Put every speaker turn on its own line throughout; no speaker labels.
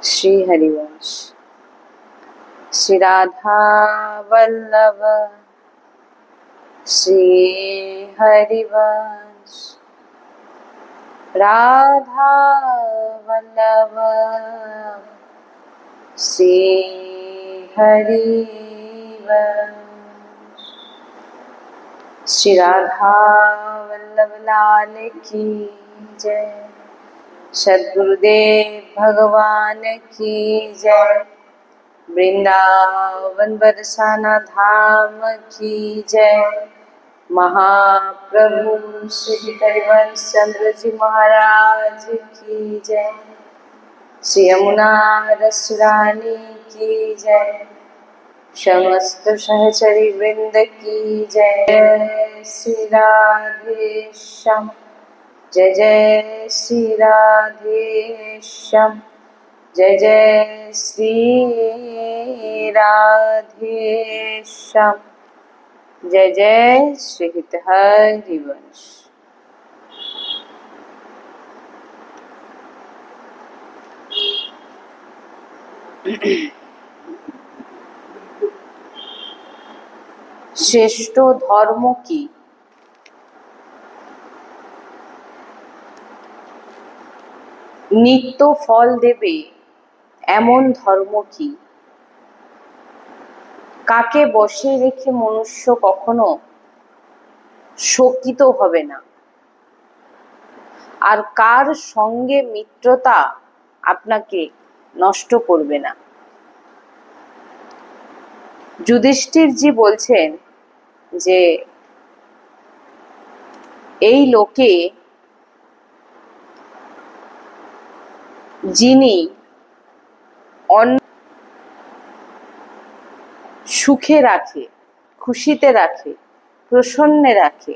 श्री हरिवंश। श्री राधा वल्लभ श्री हरिवंश। राधा वल्लभ श्री हरिवंश। श्री राधा वल्लभ लाल की जय। सद्गुरुदेव भगवान की जय। वृंदावन बरसाना धाम की जय। महाप्रभु श्री हरिवंश चंद्र जी महाराज की जय। श्री यमुना रस रानी की जय। समस्त सहचरी वृंद की जय। श्री राधे श्याम। जय जय श्री राधे श्याम। जय जय श्री राधे श्याम। जय जय श्री हित हरिवंश। শ্রেষ্ঠ ধর্ম কি? নিত্য ফল দেবে এমন ধর্ম কি? কাকে বসে রেখে মনুষ্য কখনো শোকিত হবে না, আর কার সঙ্গে মিত্রতা আপনাকে নষ্ট করবে না। যুধিষ্ঠিরজি বলছেন যে এই লোকে যিনি সুখে রাখে, খুশিতে রাখে, প্রসন্নে রাখে,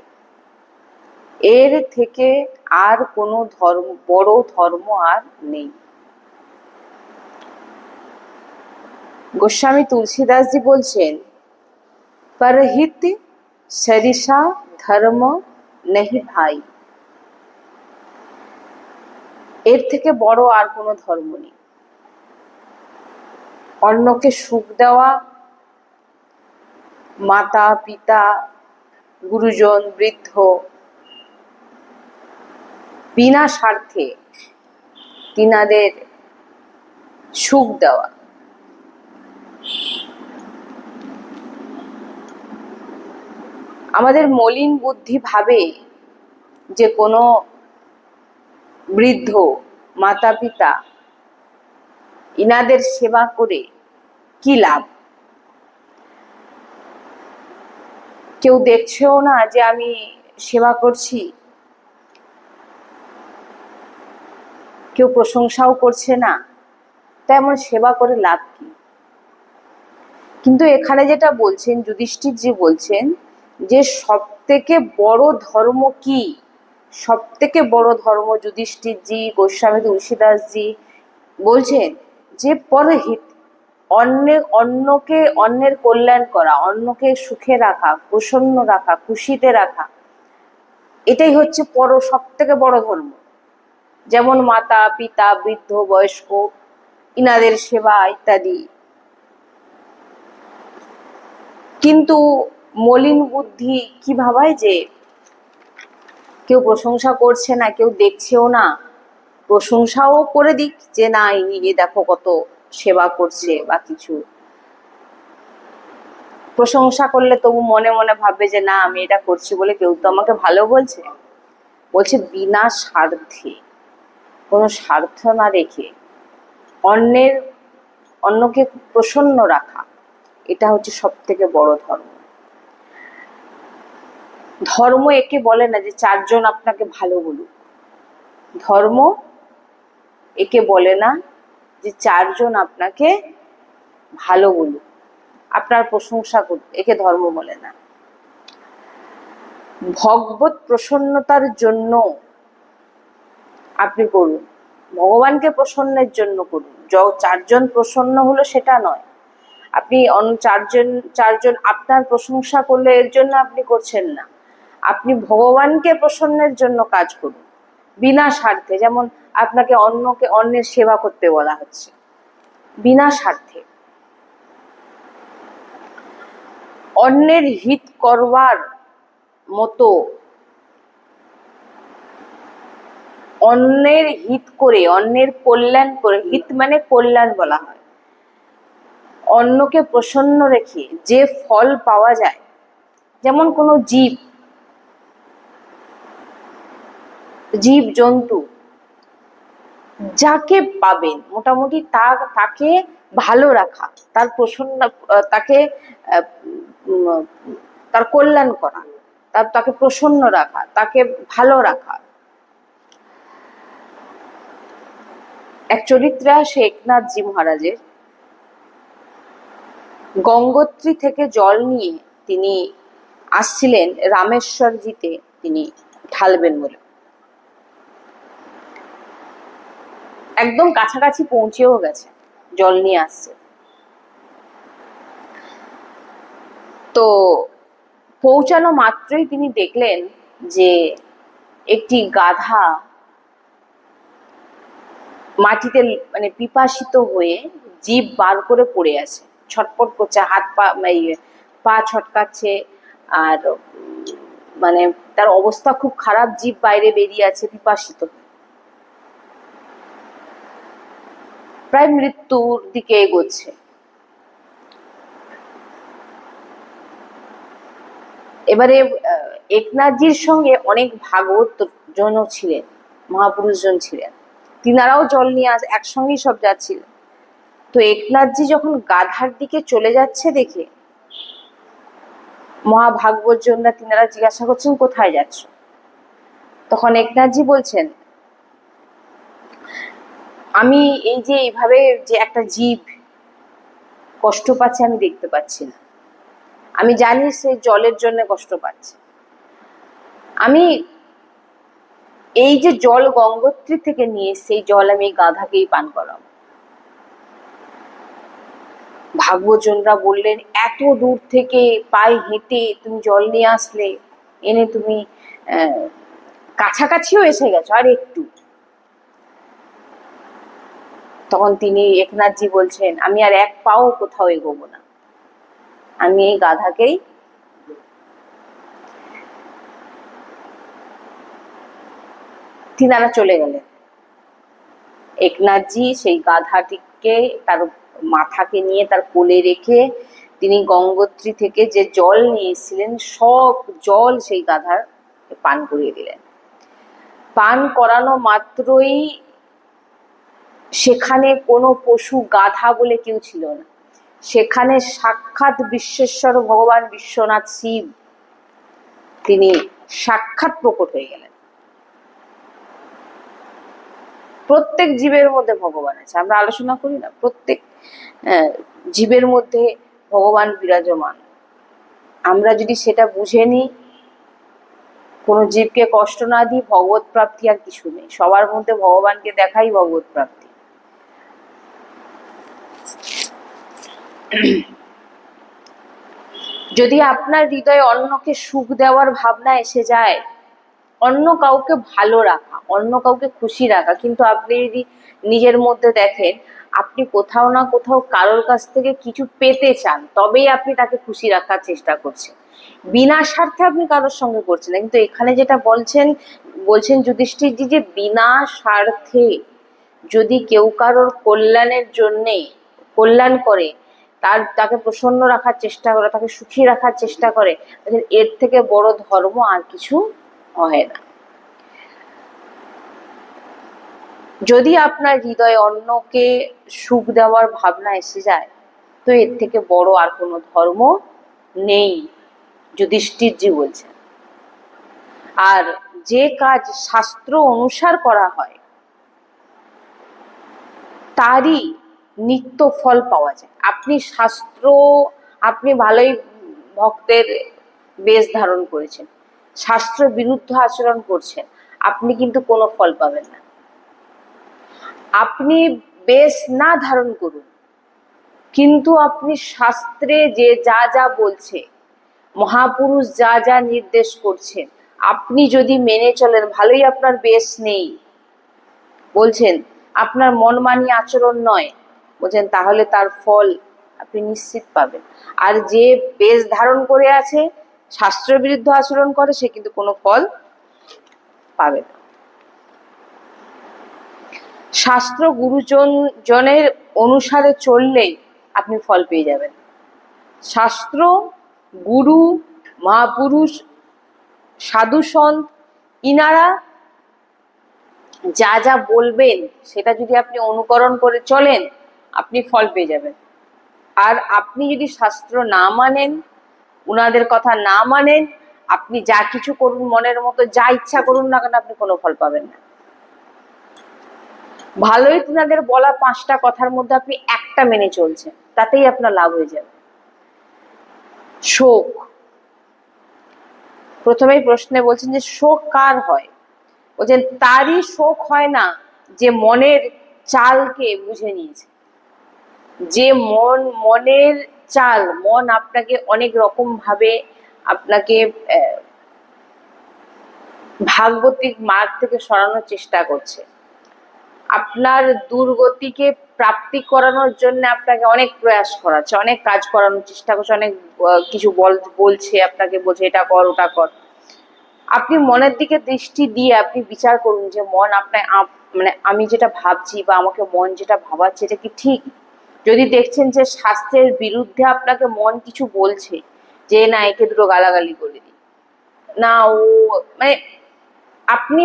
এর থেকে আর কোনো ধর্ম, বড় ধর্ম আর নেই। গোস্বামী তুলসীদাসজি বলছেন, পরহিত সরিষা ধর্ম নেহি ভাই। এর থেকে বড় আর কোনো ধর্ম নেই। অন্যকে সুখ দেওয়া, মাতা পিতা গুরুজন বৃদ্ধ বিনা স্বার্থে তিনাদের সুখ দেওয়া, আমাদের মলিন বুদ্ধি ভাবে যে কোনো বৃদ্ধ মাতা পিতা ইনাদের সেবা করে কি লাভ? কেউ দেখছেও না যে আমি সেবা করছি, কেউ প্রশংসাও করছে না, তেমন সেবা করে লাভ কি? কিন্তু এখানে যেটা বলছেন যুধিষ্ঠিরজি বলছেন যে সব থেকে বড় ধর্ম কি? সব থেকে বড় ধর্ম যুধিষ্ঠিরজি, গোস্বামী তুলসীদাসজি বলছেন যে পরহিত, অন্যের কল্যাণ করা, অন্যকে সুখে রাখা, প্রসন্ন রাখা, খুশিতে রাখা, এটাই হচ্ছে সব থেকে বড় ধর্ম। যেমন মাতা পিতা বৃদ্ধ বয়স্ক ইনাদের সেবা ইত্যাদি। কিন্তু মলিন বুদ্ধি কি ভাবায় যে কেউ প্রশংসা করছে না, কেউ দেখছেও না, প্রশংসাও করে দিক যে না ইনি দেখো কত সেবা করছে বা কিছু। প্রশংসা করলে তবু মনে মনে ভাববে যে না আমি এটা করছি বলে কেউ তো আমাকে ভালো বলছে। বলছে বিনা স্বার্থে, কোনো স্বার্থ না রেখে অন্যকে প্রসন্ন রাখা, এটা হচ্ছে সব থেকে বড় ধর্ম। ধর্ম একে বলে না যে চারজন আপনাকে ভালো বলুক। ধর্ম একে বলে না যে চারজন আপনাকে ভালো বলুক, আপনার প্রশংসা করুক, একে ধর্ম বলে না। ভগবত প্রসন্নতার জন্য আপনি করুন, ভগবানকে প্রসন্নের জন্য করুন। চারজন প্রসন্ন হলো সেটা নয়। আপনি চারজন আপনার প্রশংসা করলে এর জন্য আপনি করছেন না, আপনি ভগবানকে প্রসন্নের জন্য কাজ করুন বিনা স্বার্থে। যেমন আপনাকে অন্যের সেবা করতে বলা হচ্ছে, বিনা স্বার্থে অন্যের হিত করবার মতো, অন্যের হিত করে, অন্যের কল্যাণ করে, হিত মানে কল্যাণ বলা হয়, অন্যকে প্রসন্ন রেখে যে ফল পাওয়া যায়, যেমন কোনো জীব জন্তু যাকে পাবেন মোটামুটি তাকে ভালো রাখা, তার প্রসন্ন, তাকে তার কল্যাণ করা, তাকে প্রসন্ন রাখা, তাকে ভালো রাখা। এক চরিত্রে আসে একনাথজি মহারাজের। গঙ্গোত্রী থেকে জল নিয়ে তিনি আসছিলেন রামেশ্বরজিতে তিনি ঢালবেন বলে। একদম কাছাকাছি পৌঁছেও গেছে, জল নিয়ে আসছে। তো পৌঁছানো মাত্রই তিনি দেখলেন যে একটি গাধা মাটিতে মানে পিপাসিত হয়ে জিভ বার করে পড়ে আছে, ছটপট করছে, হাত পা ছটকাচ্ছে, আর মানে তার অবস্থা খুব খারাপ, জিভ বাইরে বেরিয়ে আছে পিপাসিত, প্রায় মৃত্যুর দিকে এগোচ্ছে। এবারে একনাথজির সঙ্গে অনেক ভাগবত জনও ছিলেন, মহাপুরুষজন ছিলেন, তিনারাও জল নিয়ে একসঙ্গেই সব যাচ্ছিলেন। তো একনাথজি যখন গাধার দিকে চলে যাচ্ছে দেখে মহাভাগবত জনরা তিনারা জিজ্ঞাসা করছেন কোথায় যাচ্ছ? তখন একনাথজি বলছেন, আমি এই যে এইভাবে যে একটা জীব কষ্ট পাচ্ছে আমি দেখতে পাচ্ছি না, আমি জানি সে জলের জন্য কষ্ট পাচ্ছে, আমি এই যে জল গঙ্গোত্রী থেকে নিয়ে সেই জল আমি গাধাকেই পান করাবো। ভাগবতজনরা বললেন, এত দূর থেকে পায়ে হেঁটে তুমি জল নিয়ে আসলে, এনে তুমি কাছাকাছিও এসে গেছো আর একটু। তখন তিনি একনাথজি বলছেন, আমি আর এক পাও কোথাও এগোবো না, আমি এই গাধাকেই। তিনারা চলে গেলেন। একনাথজি সেই গাধাটিকে তার মাথাকে নিয়ে তার কোলে রেখে তিনি গঙ্গোত্রী থেকে যে জল নিয়ে এসেছিলেন সব জল সেই গাধার পান করিয়ে দিলেন। পান করানো মাত্রই সেখানে কোনো পশু গাধা বলে কেউ ছিল না, সেখানে সাক্ষাৎ বিশ্বেশ্বর ভগবান বিশ্বনাথ শিব তিনি সাক্ষাৎ প্রকট হয়ে গেলেন। প্রত্যেক জীবের মধ্যে ভগবান আছে, আমরা আলোচনা করি না, প্রত্যেক জীবের মধ্যে ভগবান বিরাজমান। আমরা যদি সেটা বুঝে নিই, কোনো জীবকে কষ্ট না দিই, ভগবত প্রাপ্তি আর কিছু নেই। সবার মধ্যে ভগবানকে দেখাই ভগবত প্রাপ্তি। যদি আপনার হৃদয়ে অন্যকে সুখ দেওয়ার ভাবনা এসে যায়, অন্য কাউকে ভালো রাখা, অন্য কাউকে খুশি রাখা, কিন্তু আপনি যদি নিজের মধ্যে দেখেন আপনি কোথাও না কোথাও কারোর কাছ থেকে কিছু পেতে চান, তবেই আপনি তাকে খুশি রাখার চেষ্টা করছেন, বিনা স্বার্থে আপনি কারোর সঙ্গে করছেন না। কিন্তু এখানে যেটা বলছেন যুধিষ্ঠিরজি, যে বিনা স্বার্থে যদি কেউ কারোর কল্যাণের জন্যে কল্যাণ করে, তাকে প্রসন্ন রাখার চেষ্টা করে, তাকে সুখী রাখার চেষ্টা করে, এর থেকে বড় ধর্ম আর কিছু হয় না। যদি আপনার হৃদয়ে অন্যকে সুখ দেওয়ার ভাবনা এসে যায়, তো এর থেকে বড় আর কোনো ধর্ম নেই, যুধিষ্ঠিরজি বলছেন। আর যে কাজ শাস্ত্র অনুসার করা হয় তারই নিত্য ফল পাওয়া যায়। আপনি ভালোই ভক্তের বেশ ধারণ করেছেন, শাস্ত্র বিরুদ্ধ আচরণ করছেন, আপনি কিন্তু কোনো ফল পাবেন না। আপনি বেশ না ধারণ করুন, কিন্তু আপনি শাস্ত্রে যে যা যা বলছে, মহাপুরুষ যা যা নির্দেশ করছেন, আপনি যদি মেনে চলেন, ভালোই আপনার বেশ নেই বলছেন, আপনার মন মানি আচরণ নয়, বলছেন, তাহলে তার ফল আপনি নিশ্চিত পাবেন। আর যে বেশ ধারণ করে আছে, শাস্ত্র বিরুদ্ধ আচরণ করে, সে কিন্তু কোনো ফল পাবে না। শাস্ত্র গুরুজনের অনুসারে চললেই আপনি ফল পেয়ে যাবেন। শাস্ত্র, গুরু, মহাপুরুষ, সাধু সন্ত, ইনারা যা যা বলবেন সেটা যদি আপনি অনুকরণ করে চলেন, আপনি ফল পেয়ে যাবেন। আর আপনি যদি শাস্ত্র না মানেন, উনাদের কথা না মানেন, আপনি যা কিছু করুন, মনের মতো যা ইচ্ছা করুন না কেন, আপনি কোনো ফল পাবেন না। ভালোই তিনাদের বলা 5টা কথার মধ্যে আপনি একটা মেনে চলছেন, তাতেই আপনার লাভ হয়ে যাবে। শোক, প্রথমেই প্রশ্নে বলছেন যে শোক কার হয়? বলছেন তারই শোক হয় না যে মনের চালকে বুঝে নিয়েছে। যে মনের চাল, মন আপনাকে অনেক রকম ভাবে আপনাকে ভাগবতিক মার্গ থেকে সরানোর চেষ্টা করছে, আপনার দুর্গতিকে প্রাপ্তি করানোর জন্য আপনাকে অনেক প্রয়াস করাচ্ছে, অনেক কাজ করানোর চেষ্টা করছে, অনেক কিছু বলছে আপনাকে, বলছে এটা কর ওটা কর। আপনি মনের দিকে দৃষ্টি দিয়ে আপনি বিচার করুন যে মন আপনার মানে আমি যেটা ভাবছি বা আমাকে মন যেটা ভাবাচ্ছে এটা কি ঠিক। যদি দেখছেন যে শাস্ত্রের বিরুদ্ধে আপনাকে মন কিছু বলছে, যে না একে দুটো গালাগালি করে দিই, না ও মানে আপনি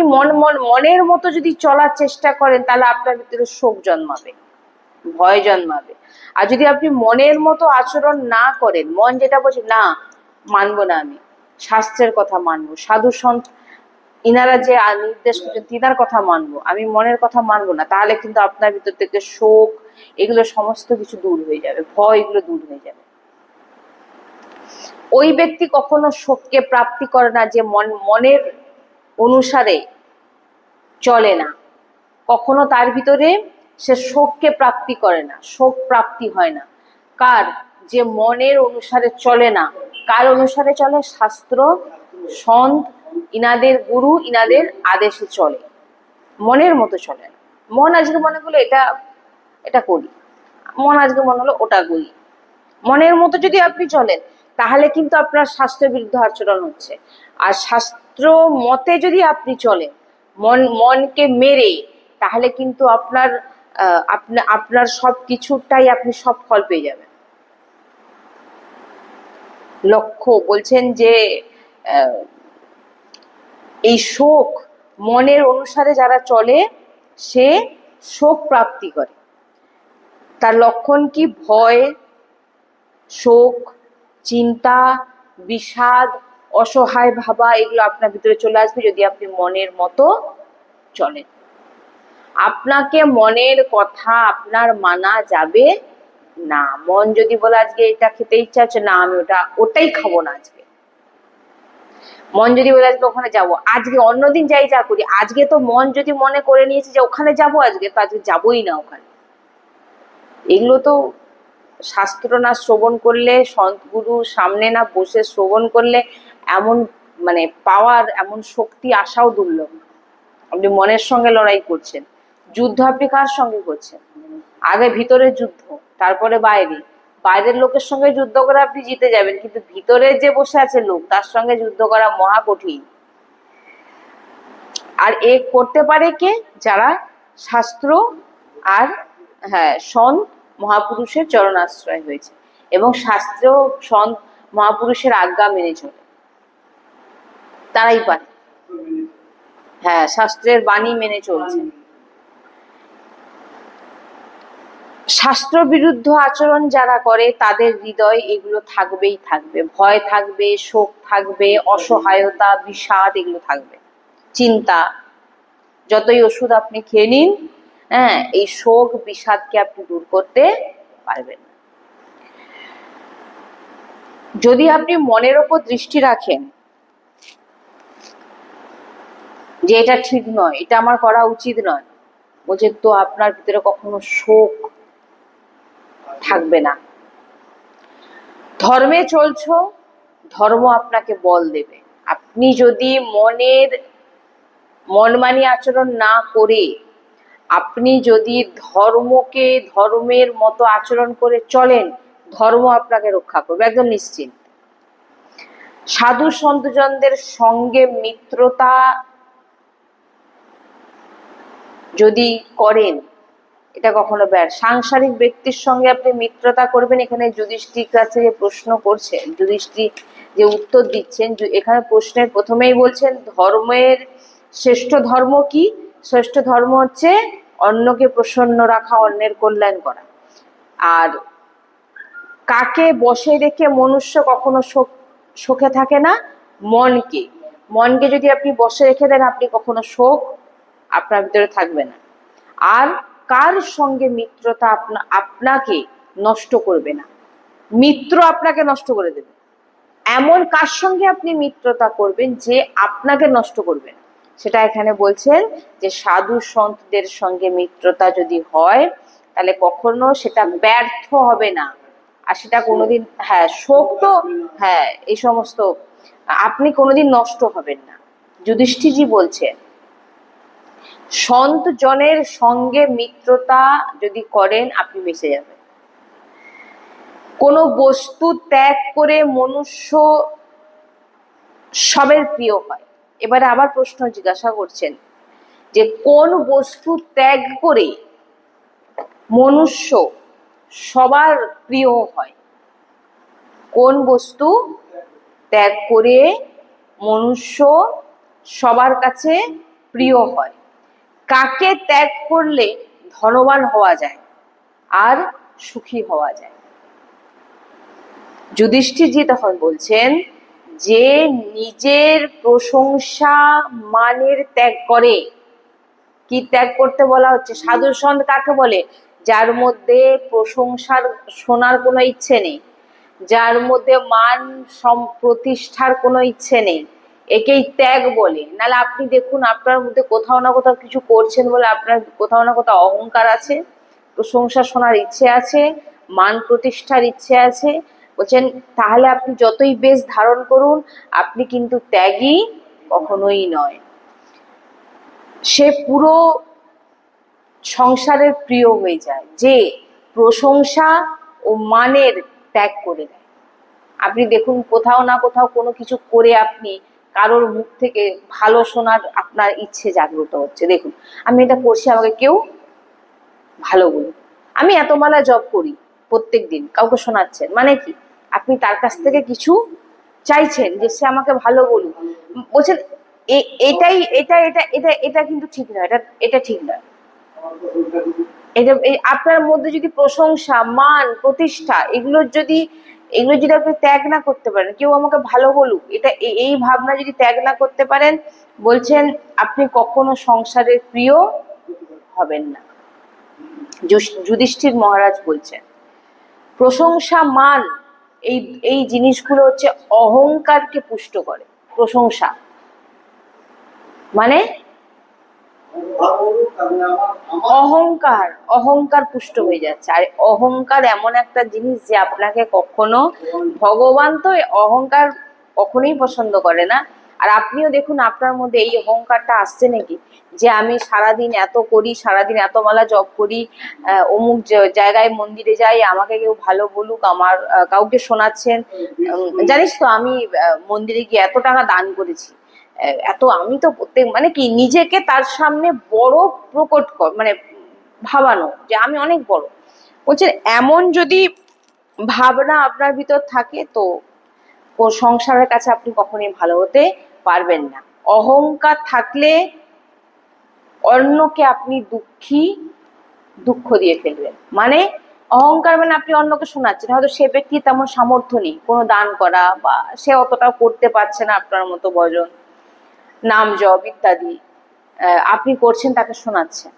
মনের মতো যদি চলার চেষ্টা করেন, তাহলে আপনার ভিতরে শোক জন্মাবে, ভয় জন্মাবে। আর যদি আপনি মনের মতো আচরণ না করেন, মন যেটা বলছে না মানবো না, আমি শাস্ত্রের কথা মানবো, সাধু সন্ত ইনারা যে নির্দেশ করছেন তিনার কথা মানবো, আমি মনের কথা মানবো না, তাহলে কিন্তু আপনার ভিতর থেকে শোক এগুলো সমস্ত কিছু দূর হয়ে যাবে, ভয় এগুলো দূর হয়ে যাবে। ওই ব্যক্তি কখনো শোককে প্রাপ্তি করে না যে মনের অনুসারে চলে না, কখনো তার ভিতরে সে শোককে প্রাপ্তি করে না, শোক প্রাপ্তি হয় না। কার? যে মনের অনুসারে চলে না। কার অনুসারে চলে? শাস্ত্র, সন্ত, ইনাদের গুরু, ইনাদের আদেশে চলে, মনের মতো চলে না। মন আজকে মনে হলো এটা এটা করি, মন আজকে মনে হলো ওটা করি, মনের মতো যদি আপনি চলেন, তাহলে কিন্তু আপনার শাস্ত্রের বিরুদ্ধে আচরণ হচ্ছে। আর শাস্ত্র মতে যদি আপনি চলেন, মনকে মেরে, তাহলে কিন্তু আপনার সব কিছুটাই আপনি সব ফল পেয়ে যাবেন। লক্ষ্য বলছেন যে এই শোক মনের অনুসারে যারা চলে, সে শোক প্রাপ্তি করে। তার লক্ষণ কি? ভয়, শোক, চিন্তা, বিষাদ, অসহায় ভাবা, এগুলো আপনার ভিতরে চলে আসবে যদি আপনি মনের মতো চলেন। আপনাকে মনের কথা আপনার মানা যাবে না। মন যদি বলে আজকে এটা খেতে ইচ্ছা হচ্ছে, না আমি ওটাই খাবো না আজকে। মন যদি বলে আজকে ওখানে যাবো, আজকে অন্যদিন যাই যা করি, আজকে তো মন যদি মনে করে নিয়েছে যে ওখানে যাবো, আজকে তো আজকে যাবোই না ওখানে। এগুলো তো শাস্ত্র না শ্রবণ করলে, সন্তগুরুর সামনে না বসে শ্রবণ করলে এমন মানে পাওয়ার, এমন শক্তি আসাও দুর্লভ। আপনি মনের সঙ্গে লড়াই করছেন, যুদ্ধ আপনি কার সঙ্গে করছেন? আগে ভিতরের যুদ্ধ, তারপরে বাইরের লোকের সঙ্গে যুদ্ধ করে আপনি জিতে যাবেন, কিন্তু ভিতরে যে বসে আছে লোক, তার সঙ্গে যুদ্ধ করা মহা কঠিন। আর এ করতে পারে কে? যারা শাস্ত্র আর সন্ত মহাপুরুষের চরণাশ্রয় হয়েছে এবং শাস্ত্র সন্ত মহাপুরুষের আজ্ঞা মেনে চলে, তারাই পারে। শাস্ত্রের বাণী মেনে চলছে। শাস্ত্র বিরুদ্ধ আচরণ যারা করে, তাদের হৃদয় এগুলো থাকবেই থাকবে, ভয় থাকবে, শোক থাকবে, অসহায়তা, বিষাদ এগুলো থাকবে, চিন্তা। যতই ওষুধ আপনি খেয়ে নিন, এই শোক বিষাদকে আপনি দূর করতে পারবেন না। যদি আপনি মনের ওপর দৃষ্টি রাখেন যে এটা ঠিক নয়, এটা আমার করা উচিত নয়, বলছে তো আপনার ভিতরে কখনো শোক থাকবে না। ধর্মে চলছো, ধর্ম আপনাকে বল দেবে। আপনি যদি মনমানি আচরণ না করে আপনি যদি ধর্মকে ধর্মের মতো আচরণ করে চলেন, ধর্ম আপনাকে রক্ষা করবে, একদম নিশ্চিত। সাধু সন্তজনদের সঙ্গে মিত্রতা যদি করেন, এটা কখনো সাংসারিক ব্যক্তির সঙ্গে আপনি মিত্রতা করবেন। এখানে যুধিষ্ঠির কাছে যে প্রশ্ন করছেন, যুধিষ্ঠির যে উত্তর দিচ্ছেন, এখানে প্রশ্নের প্রথমেই বলছেন ধর্মের শ্রেষ্ঠ ধর্ম কি? শ্রেষ্ঠ ধর্ম হচ্ছে অন্যকে প্রসন্ন রাখা, অন্যের কল্যাণ করা। আর কাকে বসে রেখে মনুষ্য কখনো সুখে থাকে না? মনকে। মনকে যদি আপনি বসে রেখে দেন, আপনি কখনো শোক আপনার ভিতরে থাকবে না। আর কার সঙ্গে মিত্রতা আপনাকে নষ্ট করবে না? মিত্র আপনাকে নষ্ট করে দেবে। এমন কার সঙ্গে আপনি মিত্রতা করবেন যে আপনাকে নষ্ট করবে না? সেটা এখানে বলছেন যে সাধু সন্তদের সঙ্গে মিত্রতা যদি হয়, তাহলে কখনো সেটা ব্যর্থ হবে না। আর সেটা কোনোদিন, হ্যাঁ শোক তো, হ্যাঁ এই সমস্ত, আপনি কোনোদিন নষ্ট হবেন না। যুধিষ্ঠিরজি বলছেন সন্ত জনের সঙ্গে মিত্রতা যদি করেন, আপনি বেঁচে যাবেন। কোন বস্তু ত্যাগ করে মনুষ্য সবের প্রিয় হয়। এবারে আবার প্রশ্ন জিজ্ঞাসা করছেন যে কোন বস্তু ত্যাগ করে মনুষ্য সবার প্রিয় হয়? কোন বস্তু ত্যাগ করে মনুষ্য সবার কাছে প্রিয় হয়? কাকে ত্যাগ করলে ধনবান হওয়া যায় আর সুখী হওয়া যায়? যুধিষ্ঠিরজি তখন বলছেন যে নিজের প্রশংসা মানের ত্যাগ করে। কি ত্যাগ করতে বলা হচ্ছে? সাধু সন্ত কাকে বলে? যার মধ্যে প্রশংসার শোনার কোনো ইচ্ছে নেই, যার মধ্যে মান প্রতিষ্ঠার কোনো ইচ্ছে নেই, একেই ত্যাগ বলে। নাহলে আপনি দেখুন আপনার মধ্যে কোথাও না কোথাও কিছু করছেন বলে আপনার কোথাও না কোথাও অহংকার আছে, প্রশংসা শোনার ইচ্ছে আছে, মান প্রতিষ্ঠার ইচ্ছে আছে। বলছেন তাহলে আপনি যতই বেশ ধারণ করুন, আপনি কিন্তু ত্যাগী কখনোই নয়। সে পুরো সংসারের প্রিয় হয়ে যায় যে প্রশংসা ও মানের ত্যাগ করে দেয়। আপনি দেখুন কোথাও না কোথাও কোনো কিছু করে আপনি কারোর মুখ থেকে ভালো শোনার আপনার ইচ্ছে জাগ্রত হচ্ছে। দেখুন আমি এটা করছি, আমাকে কেউ ভালো বলুন। আমি এত মালা জব করি প্রত্যেক দিন, কাউকে শোনাচ্ছেন মানে কি? আপনি তার কাছ থেকে কিছু চাইছেন যে সে আমাকে ভালো বলুন। বলছেন এটাই এটা এটা এটা এটা কিন্তু ঠিক নয়, এটা ঠিক নয়। এটা আপনার মধ্যে যদি প্রশংসা, মান, প্রতিষ্ঠা এগুলো যদি আপনি ত্যাগ না করতে পারেন, কেউ আমাকে ভালো বলুক, এটা এই ভাবনা যদি ত্যাগ না করতে পারেন, বলছেন আপনি কখনো সংসারের প্রিয় হবেন না। যুধিষ্ঠির মহারাজ বলছেন প্রশংসা, মান এই জিনিসগুলো হচ্ছে অহংকারকে পুষ্ট করে। প্রশংসা মানে অহংকার পুষ্ট হয়ে যাচ্ছে। আর অহংকার এমন একটা জিনিস যে আপনাকে কখনো, ভগবান তো অহংকার কখনোই পছন্দ করে না। আর আপনিও দেখুন আপনার মধ্যে এই অহংকারটা আসছে নাকি যে আমি সারাদিন এত করি, সারাদিন এত মালা জপ করি, অমুক জায়গায় মন্দিরে যাই, আমাকে কেউ ভালো বলুক, আমার কাউকে শোনাচ্ছেন জানিস তো আমি মন্দিরে গিয়ে এত টাকা দান করেছি, এত আমি তো প্রত্যেক, মানে কি নিজেকে তার সামনে বড় প্রকট মানে ভাবানো যে আমি অনেক বড়। বলছেন এমন যদি ভাবনা আপনার ভিতর থাকে তো সংসারের কাছে আপনি কখনোই ভালো হতে পারবেন না। অহংকার থাকলে অন্যকে আপনি দুঃখ দিয়ে ফেলবেন। মানে অহংকার মানে আপনি অন্যকে শোনাচ্ছেন, হয়তো সে ব্যক্তি তেমন সামর্থ্য নেই কোনো দান করা, বা সে অতটাও করতে পারছে না আপনার মতো ভজন, নাম জপ ইত্যাদি, আপনি করছেন, তাকে শোনাচ্ছেন।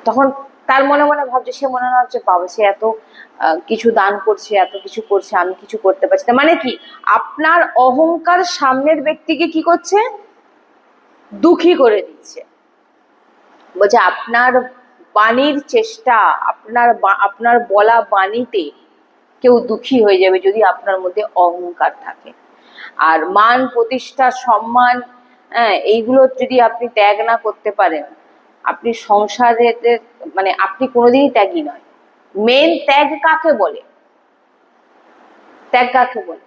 তখন তার মনে মনে ভাবছে, সে মনে ভাবছে বাবা সে এত কিছু দান করছে, এত কিছু করছে, আমি কিছু করতে পারছি না। মানে কি আপনার অহংকার সামনের ব্যক্তিকে কি করছে? দুঃখী করে দিচ্ছে। বলছে আপনার বাণীর চেষ্টা, আপনার বলা বাণীতে কেউ দুঃখী হয়ে যাবে যদি আপনার মধ্যে অহংকার থাকে। আর মান প্রতিষ্ঠা সম্মান এইগুলো যদি আপনি ত্যাগ না করতে পারেন, আপনি সংসারের মানে আপনি কোনোদিনই ত্যাগী নয়। মেন ত্যাগ কাকে বলে? ত্যাগ কাকে বলে?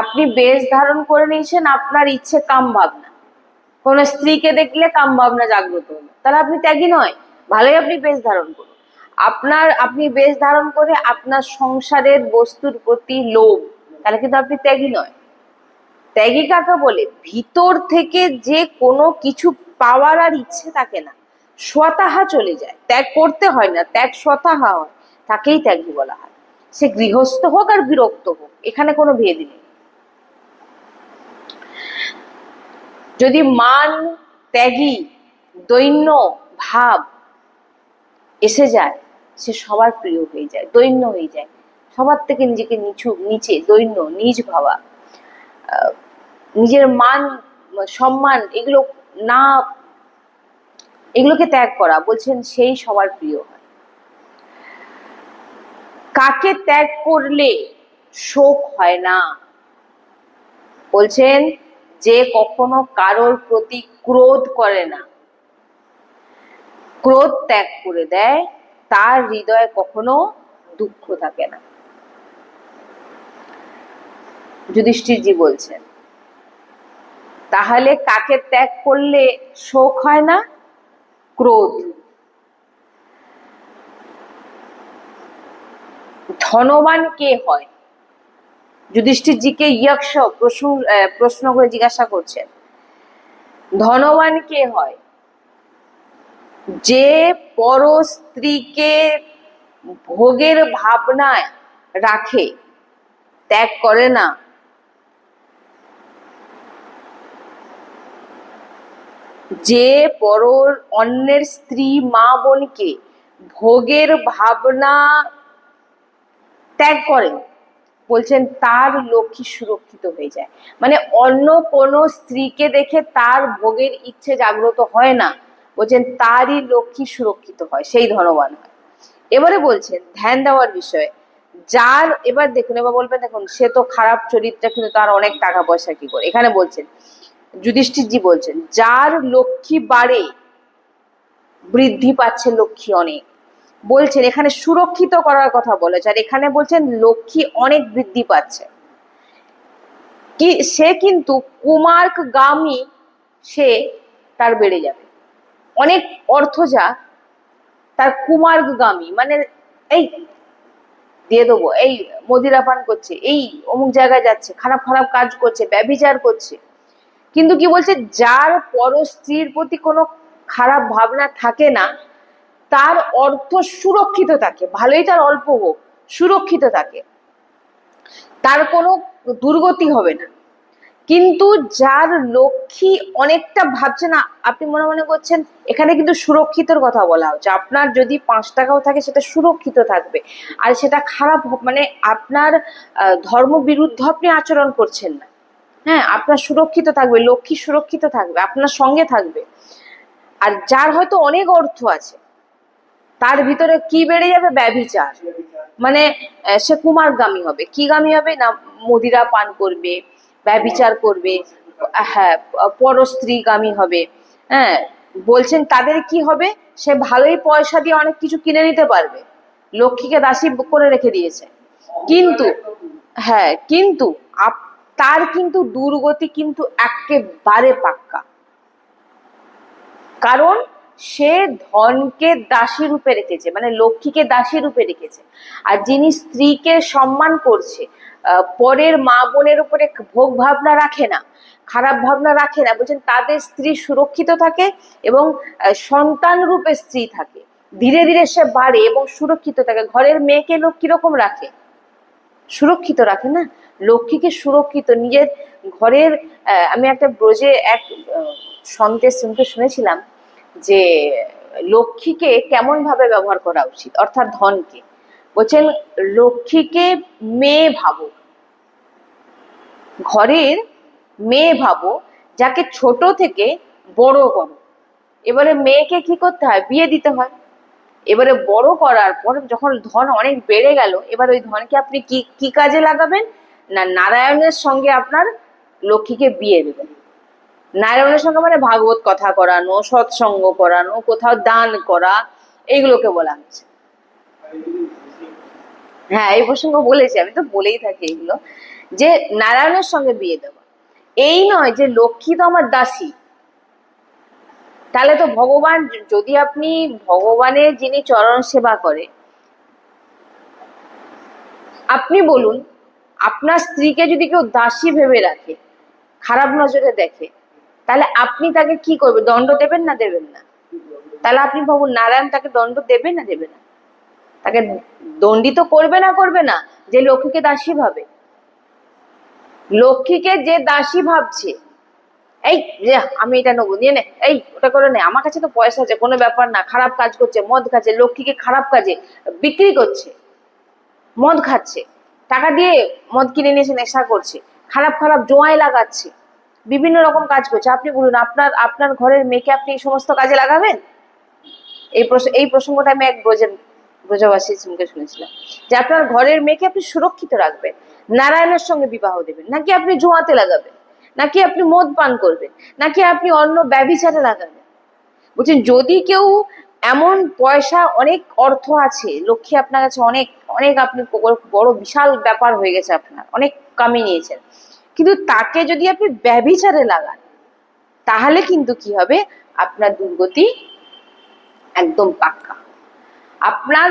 আপনি বেশ ধারণ করে নিয়েছেন, আপনার ইচ্ছে কাম ভাবনা, কোন স্ত্রীকে দেখলে কাম ভাবনা জাগ্রত হলো, তাহলে আপনি ত্যাগী নয়। ভালোই আপনি বেশ ধারণ করুন। আপনি বেশ ধারণ করে আপনার সংসারের বস্তুর প্রতি লোভ, তাহলে কিন্তু আপনি ত্যাগী নয়। ত্যাগী কাকে বলে? ভিতর থেকে যে কোনো কিছু পাওয়ার আর ইচ্ছে থাকে না, স্বতাহা চলে যায়, ত্যাগ করতে হয় না, ত্যাগ স্বতাহা হয়, তাকেই ত্যাগী বলা হয়। সে গৃহস্থ হোক আর বিরক্ত হোক, এখানে কোনো ভেদ নেই। যদি মান, ত্যাগী, দৈন্য ভাব এসে যায়, সে সবার প্রিয় হয়ে যায়, দৈন্য হয়ে যায়, সবার থেকে নিজেকে নিচে দৈন্য, নিজ ভাবা, নিজের মান সম্মান এগুলো না, এগুলোকে ত্যাগ করা, বলছেন সেই সবার প্রিয় হয়। কাকে ত্যাগ করলে শোক হয় না? বলছেন যে কখনো কারোর প্রতি ক্রোধ করে না, ক্রোধ ত্যাগ করে দেয়, তার হৃদয়ে কখনো দুঃখ থাকে না। যুধিষ্ঠিরজি বলছেন তাহলে কাকে ত্যাগ করলে শোক হয় না? ক্রোধ। ধনবান কে হয়? যুধিষ্ঠিরজিকে যক্ষ প্রশ্ন করে জিজ্ঞাসা করছেন, ধনবান কে হয়? যে পর স্ত্রীকে ভোগের ভাবনায় রাখে, ত্যাগ করে না। যে পর অন্যের স্ত্রী মা বোনকে ভোগের ভাবনা ত্যাগ করেন, বলছেন তার লক্ষ্মী সুরক্ষিত হয়ে যায়। মানে অন্য কোনো স্ত্রীকে দেখে তার ভোগের ইচ্ছে জাগ্রত হয় না, বলছেন তারই লক্ষ্মী সুরক্ষিত হয়, সেই ধনবান হয়। এবারে বলছেন ধ্যান দেওয়ার বিষয়ে, যার, এবার দেখুন, এবার বলবেন দেখুন সে তো খারাপ চরিত্র, কিন্তু তার অনেক টাকা পয়সা কি করে? এখানে বলছেন যুধিষ্ঠিরজি বলছেন যার লক্ষ্মী বাড়ে, বৃদ্ধি পাচ্ছে লক্ষ্মী অনেক, বলছেন এখানে সুরক্ষিত করার কথা বলেছে, আর এখানে বলছেন লক্ষ্মী অনেক বৃদ্ধি পাচ্ছে। কি সে কিন্তু কুমার্কগামী, সে তার বেড়ে যাবে, অনেক অর্থ যা তার কুমার্কগামী, মানে এই দিয়ে দেবো, এই মদিরা পান করছে, এই অমুক জায়গায় যাচ্ছে, খারাপ খারাপ কাজ করছে, ব্যভিচার করছে, কিন্তু কি বলছে যার পর স্ত্রীর প্রতি কোনো খারাপ ভাবনা থাকে না, তার অর্থ সুরক্ষিত থাকে, ভালোই তার অল্প হোক, সুরক্ষিত থাকে, তার কোনো দুর্গতি হবে না। কিন্তু যার লক্ষ্মী অনেকটা ভাবছে না, আপনি মনে মনে করছেন এখানে কিন্তু সুরক্ষিতর কথা বলা হচ্ছে, আপনার যদি 5 টাকাও থাকে সেটা সুরক্ষিত থাকবে, আর সেটা খারাপ মানে আপনার ধর্ম বিরুদ্ধ আপনি আচরণ করছেন না, হ্যাঁ, আপনার সুরক্ষিত থাকবে, লক্ষ্মী সুরক্ষিত থাকবে, আপনার সঙ্গে থাকবে। আর যার হয়তো অনেক অর্থ আছে, তার ভিতরে কি বেড়ে যাবে? ব্যভিচার, মানে সে কুমারগামী হবে। কি গামী হবে না? মদিরা পান করবে, ব্যভিচার করবে, হ্যাঁ, পরস্ত্রীগামী হবে। হ্যাঁ, বলছেন তাদের কি হবে? সে ভালোই পয়সা দিয়ে অনেক কিছু কিনে নিতে পারবে, লক্ষ্মীকে দাসী করে রেখে দিয়েছে, কিন্তু হ্যাঁ, কিন্তু তার কিন্তু দুর্গতি কিন্তু একেবারে পাক্কা, কারণ সে ধনকে দাসী রূপে রেখেছে, মানে লক্ষ্মীকে দাসী রূপে রেখেছে। আর যিনি স্ত্রীকে সম্মান করছে, পরের মা বোনের উপরে ভোগ ভাবনা রাখে না, খারাপ ভাবনা রাখে না, বলছেন তাদের স্ত্রী সুরক্ষিত থাকে এবং সন্তান রূপে স্ত্রী থাকে, ধীরে ধীরে সে বাড়ে এবং সুরক্ষিত থাকে। ঘরের মেয়েকে লোক কিরকম রাখে? সুরক্ষিত রাখে না, লক্ষ্মীকে সুরক্ষিত, নিজের ঘরের আমি একটা ব্রজে এক সন্তের শুনতে শুনেছিলাম যে লক্ষ্মীকে কেমন ভাবে ব্যবহার করা উচিত, অর্থাৎ ধনকে, বলছেন লক্ষ্মীকে মেয়ে ভাবো, ঘরের মেয়ে ভাবো, যাকে ছোট থেকে বড় করো। এবারে মেয়েকে কি করতে হয়? বিয়ে দিতে হয়। এবারে বড় করার পর যখন ধন অনেক বেড়ে গেল, এবার ওই ধনকে আপনি কি কি কাজে লাগাবেন? না নারায়ণের সঙ্গে আপনার লক্ষ্মীকে বিয়ে দেবেন, নারায়ণের সঙ্গে মানে ভাগবত কথা করানো, সৎসঙ্গ করানো, কোথাও দান করা, এইগুলোকে বলা হচ্ছে। হ্যাঁ, এই প্রসঙ্গ বলেছি, আমি তো বলেই থাকি এগুলো, যে নারায়ণের সঙ্গে বিয়ে দেওয়া। এই নয় যে লক্ষ্মী তো আমার দাসী, তাহলে তো ভগবান, যদি আপনি ভগবানের যিনি চরণ সেবা করে, আপনি বলুন, আপনার স্ত্রীকে যদি কেউ দাসী ভেবে রাখে, খারাপ নজরে দেখে, তাহলে আপনি তাকে কি করবেন? দণ্ড দেবেন না দেবেন না? তাহলে আপনি ভাবুন, নারায়ণ তাকে দণ্ড দেবে না দেবে না? তাকে দণ্ডিত করবে না করবে না? যে লক্ষ্মীকে দাসী ভাবে, লক্ষ্মীকে যে দাসী ভাবছে, এই যে আমি এটা নেবো, নিয়ে নে, এই ওটা করে নে, আমার কাছে তো পয়সা আছে, কোনো ব্যাপার না, খারাপ কাজ করছে, মদ খাচ্ছে, লক্ষ্মীকে খারাপ কাজে বিক্রি করছে, মদ খাচ্ছে, টাকা দিয়ে মদ কিনে নিয়ে এসে নেশা করছে, খারাপ খারাপ জোয়াই লাগাচ্ছে, বিভিন্ন রকম কাজ করছে। আপনি বলুন, আপনার আপনার ঘরের মেয়েকে আপনি এই সমস্ত কাজে লাগাবেন? এই প্রসঙ্গটা আমি এক ব্রজবাসীর মুখে শুনেছিলাম, যে আপনার ঘরের মেয়েকে আপনি সুরক্ষিত রাখবেন, নারায়ণের সঙ্গে বিবাহ দেবেন, নাকি আপনি জুয়াতে লাগাবেন, নাকি আপনি মদ পান করবেন, নাকি আপনি অন্য ব্যভিচারে লাগাবেন? বলছেন, যদি কেউ এমন পয়সা, অনেক অর্থ আছে, লক্ষ্মী আপনার কাছে অনেক অনেক, আপনি বড় বিশাল ব্যাপার হয়ে গেছে, আপনার অনেক কামিয়ে নিয়েছেন, কিন্তু তাকে যদি আপনি ব্যভিচারে লাগান, তাহলে কিন্তু কি হবে? আপনার দুর্গতি একদম পাক্কা। আপনার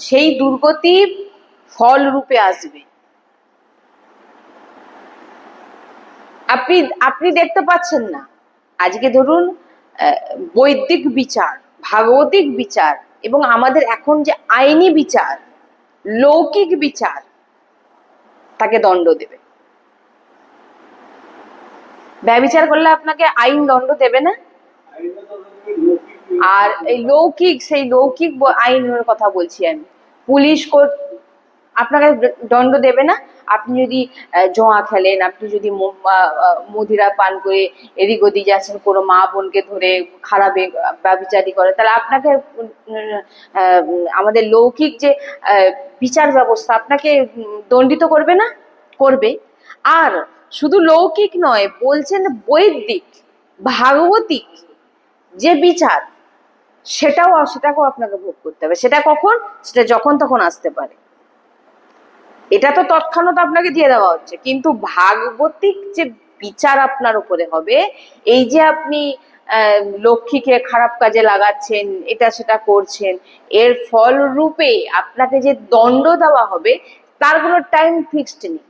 সেই দুর্গতি ফল রূপে আসবে। আপনি আপনি দেখতে পাচ্ছেন না, আজকে ধরুন বৈদিক বিচার, ভাগবতিক বিচার, এবং আমাদের এখন যে আইনি বিচার, লৌকিক বিচার, তাকে দণ্ড দেবে। ব্যভিচার করলে আপনাকে আইন দণ্ড দেবে না? আর এই লৌকিক, সেই লৌকিক আইনের কথা বলছি আমি, পুলিশ কোর্ট আপনাকে দণ্ড দেবে না। আপনি যদি জোয়া খেলেন, আপনি যদি মদিরা পান করে এদিক ওদিক যাচ্ছেন, কোনো মা বোনকে ধরে খারাপ ব্যভিচারী করে, তাহলে আপনাকে আমাদের লৌকিক যে বিচার ব্যবস্থা আপনাকে দণ্ডিত করবে না? করবে। আর শুধু লৌকিক নয়, বলছেন বৈদিক ভাগবতিক যে বিচার, সেটাকেও আপনাকে ভোগ করতে হবে। সেটা কখন? সেটা যখন তখন আসতে পারে। এটা তো তৎক্ষণাৎ আপনাকে দিয়ে দেওয়া হচ্ছে, কিন্তু ভাগবতিক যে বিচার আপনার উপরে হবে, এই যে আপনি লক্ষ্মীকে খারাপ কাজে লাগাচ্ছেন, এটা সেটা করছেন, এর ফল রূপে আপনাকে যে দণ্ড দেওয়া হবে, তার কোনো টাইম ফিক্সড নেই,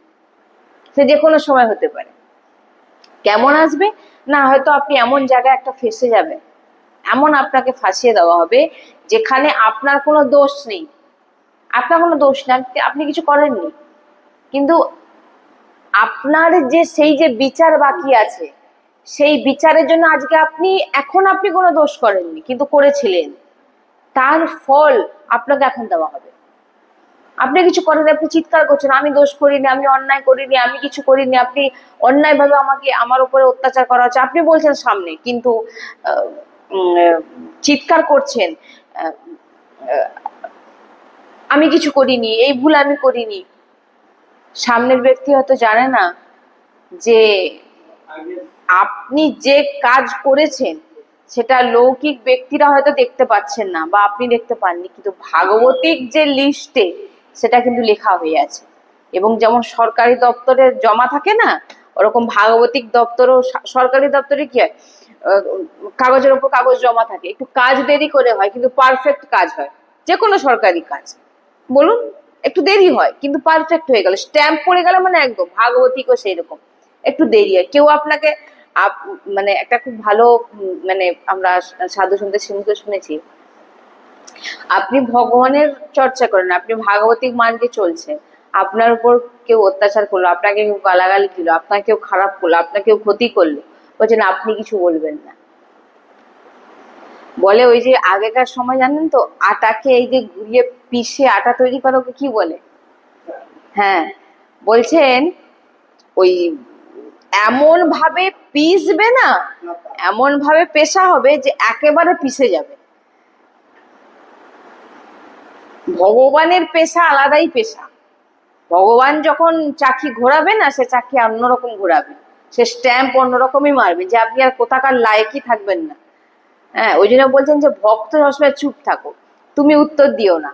সে যে কোনো সময় হতে পারে। কেমন আসবে না, হয়তো আপনি এমন জায়গায় একটা ফেঁসে যাবেন, এমন আপনাকে ফাঁসিয়ে দেওয়া হবে যেখানে আপনার কোনো দোষ নেই, আপনার কোনো দোষ নেই, আপনি কিছু করেননি, কিন্তু আপনার যে সেই যে বিচার বাকি আছে, সেই বিচারের জন্য আজকে এখন আপনি কোনো দোষ করেননি, কিন্তু করেছিলেন, তার ফল আপনাকে এখন দেওয়া হবে। আপনি কিছু করেন, আপনি চিৎকার করছেন, আমি দোষ করিনি, আমি অন্যায় করিনি, আমি কিছু করিনি, আপনি অন্যায় ভাবে আমার উপরে অত্যাচার করা হচ্ছে, আপনি বলছেন সামনে, কিন্তু চিৎকার করছেন, আমি কিছু করিনি, এই ভুল আমি করিনি। সামনের ব্যক্তি হয়তো জানে না যে আপনি যে কাজ করেছেন সেটা লৌকিক ব্যক্তিরা হয়তো দেখতে পাচ্ছেন না, বা আপনি দেখতে পাননি, কিন্তু ভাগবতিক যে লিস্টে সেটা কিন্তু লেখা হয়ে আছে। এবং যেমন সরকারি দপ্তরে জমা থাকে না, ওরকম ভাগবতিক দপ্তরও, সরকারি দপ্তরে কি হয়, কাগজের উপর কাগজ জমা থাকে, একটু কাজ দেরি করে হয়, কিন্তু পারফেক্ট কাজ হয়। যে কোনো সরকারি কাজ বলুন, একটু দেরি হয় কিন্তু পারফেক্ট হয়ে গেল, স্ট্যাম্প পড়ে গেল, মানে একদম। ভাগবতিকও সেই রকম, একটু দেরি হয়। কেউ আপনাকে মানে একটা খুব ভালো, মানে আমরা সাধু সন্তের মুখে শুনেছি, আপনি ভগবানের চর্চা করেন, আপনি ভাগবতিক মার্গে চলছেন, আপনার উপর কেউ অত্যাচার করলো, আপনাকে কেউ গালাগালি দিল, আপনাকে কেউ খারাপ করলো, আপনাকে কেউ ক্ষতি করলো, বলছেন আপনি কিছু বলবেন না। বলে ওই যে আগেকার সময় জানেন তো, আটাকে এই যে ঘুরিয়ে পিষে আটা তৈরি করা, ওকে কি বলে? হ্যাঁ, বলছেন ওই এমন ভাবে পিষবে না, এমন ভাবে পেশা হবে যে একেবারে পিষে যাবে। ভগবানের পেশা আলাদাই পেশা। ভগবান যখন চাকি ঘোরাবে না, সে চাকি অন্যরকম ঘোরাবে, সে স্ট্যাম্প অন্যরকমই মারবে যে আপনি আর কোথাকার লায়কই থাকবেন না। হ্যাঁ, ওই জন্য বলছেন যে ভক্ত সবসময় চুপ থাকো, তুমি উত্তর দিও না।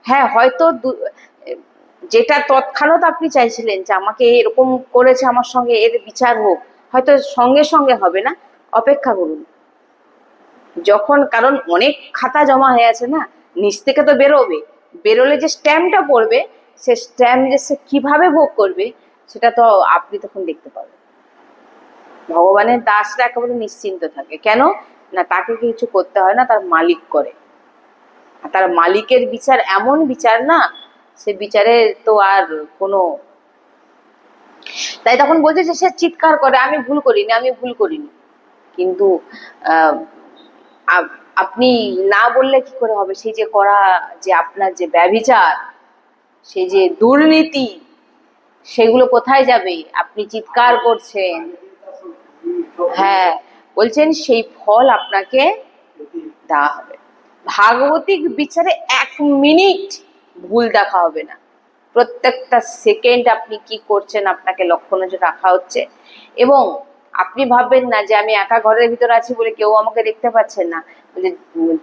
হ্যাঁ, হয়তো যেটা তৎক্ষণাৎ আপনি চাইছিলেন যে আমাকে এরকম করেছে, আমার সঙ্গে এর বিচার হোক, হয়তো সঙ্গে সঙ্গে হবে না, অপেক্ষা করুন। যখন, কারণ অনেক খাতা জমা হয়ে আছে না, নিচ থেকে তো বেরোবে, বেরোলে যে স্ট্যাম্পটা পড়বে, সে স্ট্যাম্প যে সে কিভাবে ভোগ করবে সেটা তো আপনি তখন দেখতে পাবেন। ভগবানের দাসরা একেবারে নিশ্চিন্ত থাকে, কেন না তাকে কিছু করতে হয় না, তার মালিক করে। আর তার মালিকের বিচার এমন বিচার না, সে বিচারে তো আর কোনো, তাই তখন বলছে যে সে চিৎকার করে আমি ভুল করিনি, আমি ভুল করিনি। কিন্তু আপনি না বললে কি করে হবে? সেই যে করা, যে আপনার যে ব্যভিচার, সেই যে দুর্নীতি, সেগুলো কোথায় যাবে? আপনি চিৎকার করছেন, হ্যাঁ, বলছেন সেই ফল আপনাকে দেওয়া হবে। ভাগবতিক বিচারে 1 মিনিট ভুল দেখা হবে না। প্রত্যেকটা সেকেন্ড আপনি কি করছেন আপনাকে লক্ষ্য নজর রাখা হচ্ছে। এবং আপনি ভাববেন না যে আমি একা ঘরের ভিতরে আছি বলে কেউ আমাকে দেখতে পাচ্ছেন না,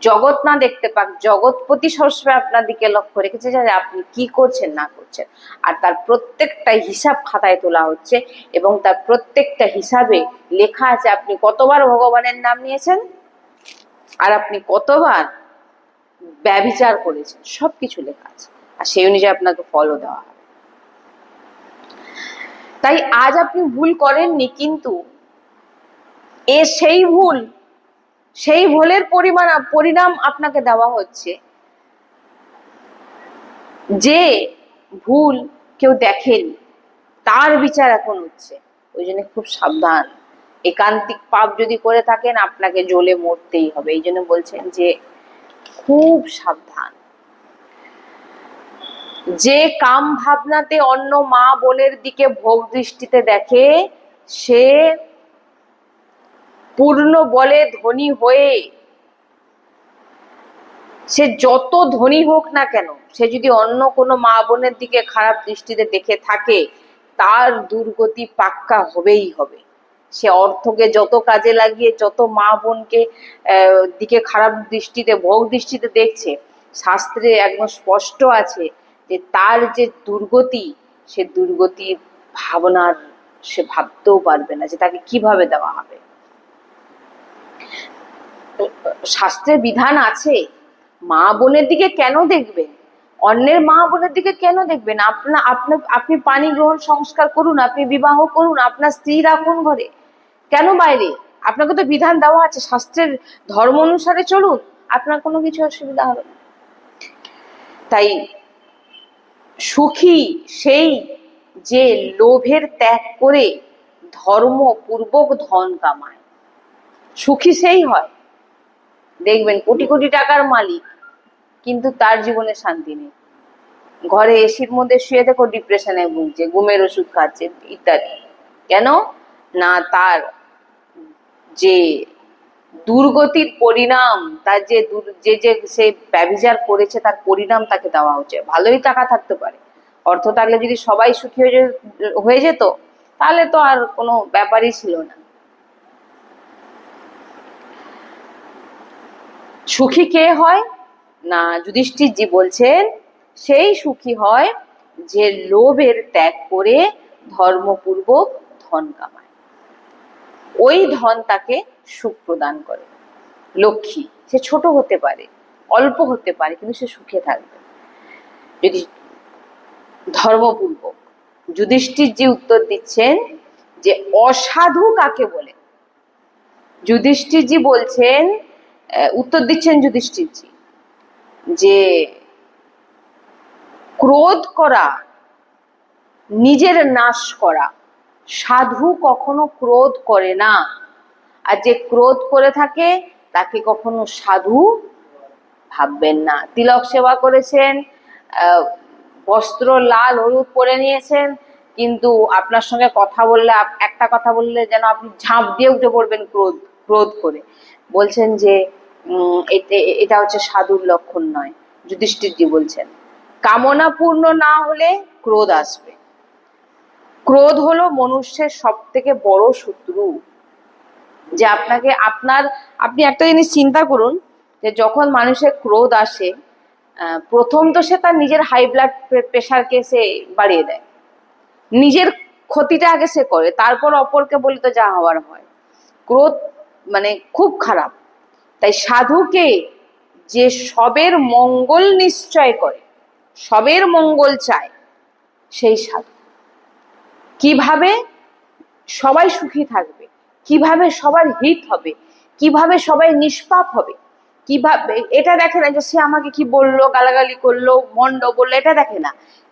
জগৎ না দেখতে পাক, জগৎপতি সবসময় আপনার দিকে লক্ষ্য রেখেছে যে আপনি কি করছেন না করছেন। আর তার প্রত্যেকটা হিসাব খাতায় তোলা হচ্ছে, এবং তার প্রত্যেকটা হিসাবে লেখা আছে আপনি কতবার ভগবানের নাম নিয়েছেন আর আপনি কতবার ব্যভিচার করেছেন, সবকিছু লেখা আছে। আর সেই অনুযায়ী আপনাকে ফলও দেওয়া হবে। তাই আজ আপনি ভুল করেননি, কিন্তু সেই ভুলের পরিণাম আপনাকে দেওয়া হচ্ছে। যে ভুল কেউ দেখেনি তার বিচার এখন হচ্ছে। ওই জন্য খুব সাবধান। একান্তিক পাপ যদি করে থাকেন আপনাকে জ্বলে মরতেই হবে। এই জন্য বলছেন যে খুব সাবধান। যে কাম ভাবনাতে অন্য মা বোনের দিকে ভোগ দৃষ্টিতে দেখে, সে পূর্ণ বলে ধনী হয়ে, সে যত ধনী হোক না কেন, সে যদি অন্য কোনো মা বোনের দিকে খারাপ দৃষ্টিতে দেখে থাকে, তার দুর্গতি পাক্কা হবেই হবে। সে অর্থকে যত কাজে লাগিয়ে যত মা বোনকে দিকে খারাপ দৃষ্টিতে, ভোগ দৃষ্টিতে দেখছে, শাস্ত্রে একদম স্পষ্ট আছে যে তার যে দুর্গতি, সে দুর্গতির ভাবনার সে ভাবতেও পারবে না যে তাকে কিভাবে দেওয়া হবে। শাস্ত্রের বিধান আছে, মা বোনের দিকে কেন দেখবেন, অন্যের মা বোনের দিকে কেন দেখবেন? আপনি পানি গ্রহণ সংস্কার করুন, আপনি বিবাহ করুন, আপনার স্ত্রী রাখুন ঘরে, কেন বাইরে? আপনাকে তো বিধান দেওয়া আছে, শাস্ত্রের ধর্ম অনুসারে চলুন, আপনার কোনো কিছু অসুবিধা হবে না। তাই সুখী সেই যে লোভের ত্যাগ করে ধর্মপূর্বক ধন কামায়, সুখী সেই হয়। দেখবেন কোটি কোটি টাকার মালিক, কিন্তু তার জীবনে শান্তি নেই। ঘরে এসির মধ্যে শুয়ে দেখো ডিপ্রেশনে ভুগছে, ঘুমের ওষুধ খাচ্ছে ইত্যাদি। কেন না তার যে দুর্গতির পরিণাম, তার যে সে ব্যভিচার করেছে তার পরিণাম তাকে দেওয়া হচ্ছে। ভালোই টাকা থাকতে পারে, অর্থ থাকলে যদি সবাই সুখী হয়ে যেত তাহলে তো আর কোনো ব্যাপারই ছিল না। সুখী কে হয় না, যুধিষ্ঠিরজি বলছেন সেই সুখী হয় যে লোভের ত্যাগ করে ধর্মপূর্বক ধন কামায়। ওই ধন তাকে সুখ প্রদান করে। লক্ষ্মী, সে ছোট হতে পারে, অল্প হতে পারে, কিন্তু সে সুখে থাকবে যদি ধর্মপূর্বক। যুধিষ্ঠিরজি উত্তর দিচ্ছেন যে অসাধু কাকে বলে। যুধিষ্ঠিরজি বলছেন, উত্তর দিচ্ছেন যুধিষ্ঠিরজি যে ক্রোধ করা, নিজের নাশ করা। সাধু কখনো ক্রোধ করে না, আর যে ক্রোধ করে থাকে তাকে কখনো সাধু ভাববেন না। তিলক সেবা করেছেন, বস্ত্র লাল হলুদ পরে নিয়েছেন, কিন্তু আপনার সঙ্গে কথা বললে, একটা কথা বললে যেন আপনি ঝাঁপ দিয়ে উঠে পড়বেন ক্রোধ করে। বলছেন যে এটা হচ্ছে সাধুর লক্ষণ নয়। যুধিষ্ঠিরজি বলছেন কামনা পূর্ণ না হলে ক্রোধ আসবে। ক্রোধ হলো মনুষ্যের সব থেকে বড় শত্রু। যে আপনি একটা জিনিস চিন্তা করুন, যে যখন মানুষের ক্রোধ আসে, প্রথম তো সে তার নিজের হাই ব্লাড প্রেশারকে সে বাড়িয়ে দেয়, নিজের ক্ষতিটা আগে সে করে, তারপর অপরকে বলে তো যা হওয়ার হয়। ক্রোধ মানে খুব খারাপ। তাই সাধুকে যে সবের মঙ্গল নিশ্চয় করে, সবের মঙ্গল চায়, সেই সাধু। কিভাবে সবাই সুখী থাকবে, কিভাবে সবার হিত হবে, কিভাবে সবাই নিষ্পাপ হবে, কিভাবে, এটা দেখে না যে সে আমাকে কি বললো, গালাগালি করলো, মন্ড বললো, এটা দেখে না।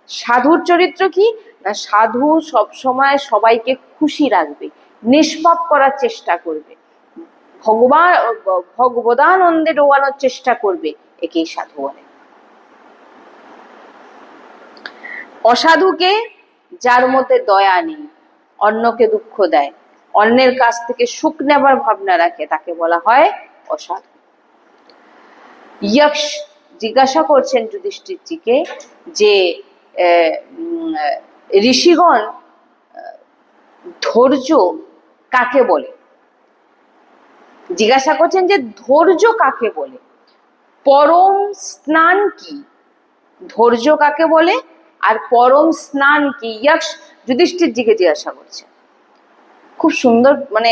সাধুর চরিত্র কি না, সাধু সবসময় সবাইকে খুশি রাখবে, নিষ্পাপ করার চেষ্টা করবে, ভগবদানন্দে ডোবানোর চেষ্টা করবে, একেই সাধু বলে। অসাধুকে যার মধ্যে দয়া নেই, অন্যকে দুঃখ দেয়, অন্যের কাছ থেকে সুখ নেবার ভাবনা রাখে, তাকে বলা হয় অসাধু। যক্ষ জিজ্ঞাসা করছেন যুধিষ্ঠিরজিকে যে ঋষিগণ ধৈর্য কাকে বলে, জিজ্ঞাসা করছেন যে ধৈর্য কাকে বলে, পরম স্নান কি, ধৈর্য কাকে বলে আর পরম স্নান কি, যক্ষ যুধিষ্ঠিরজিকে জিজ্ঞাসা করছে। খুব সুন্দর মানে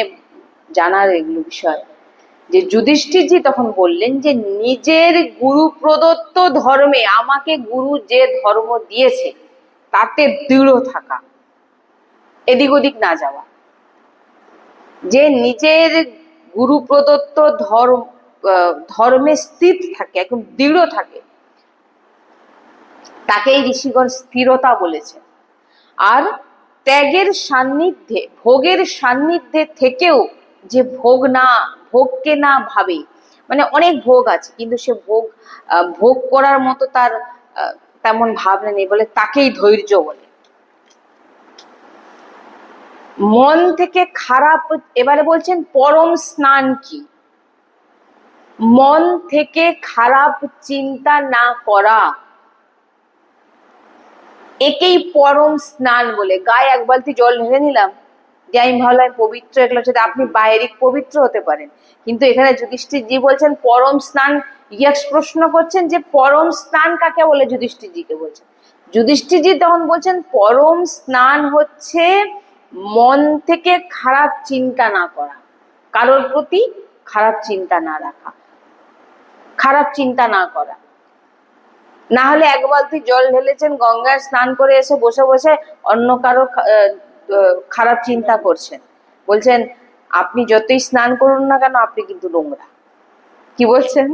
জানার এগুলো বিষয়। যে যুধিষ্ঠিরজি তখন বললেন যে নিজের গুরু প্রদত্ত ধর্মে, আমাকে গুরু যে ধর্ম দিয়েছে তাতে দৃঢ় থাকা, এদিক ওদিক না যাওয়া। যে নিজের গুরু প্রদত্ত ধর্মে স্থির থাকে, একদম দৃঢ় থাকে, তাকেই ঋষিগণ স্থিরতা বলেছে। আর ত্যাগের সান্নিধ্যে, ভোগের সান্নিধ্যে থেকেও যে ভোগকে না ভাবে, মানে অনেক ভোগ আছে কিন্তু সে ভোগ করার মতো তার তেমন ভাবনা নেই, বলে তাকেই ধৈর্য বলে। মন থেকে খারাপ, এবারে বলছেন পরম স্নান কি, মন থেকে খারাপ চিন্তা না করা, একেই পরম স্নান বলে। গায়ে এক বালতি জল ঢেলে নিলাম, যে আমি ভাবলাম পবিত্র, এগুলো সাথে আপনি বাহিরিক পবিত্র হতে পারেন, কিন্তু এখানে যুধিষ্ঠিরজি বলছেন পরম স্নান। যক্ষ প্রশ্ন করছেন যে পরম স্নান কাকে বলে, যুধিষ্ঠিরজিকে বলছেন। যুধিষ্ঠিরজি তখন বলছেন পরম স্নান হচ্ছে মন থেকে খারাপ চিন্তা না করা, কারোর প্রতি খারাপ চিন্তা না রাখা, খারাপ চিন্তা না করা। না হলে এক বালতি জল ঢেলেছেন, গঙ্গায় স্নান করে এসে বসে বসে অন্য কারো খারাপ চিন্তা করছেন, বলছেন আপনি যতই স্নান করুন না কেন আপনি কিন্তু নোংরা। কি বলছেন,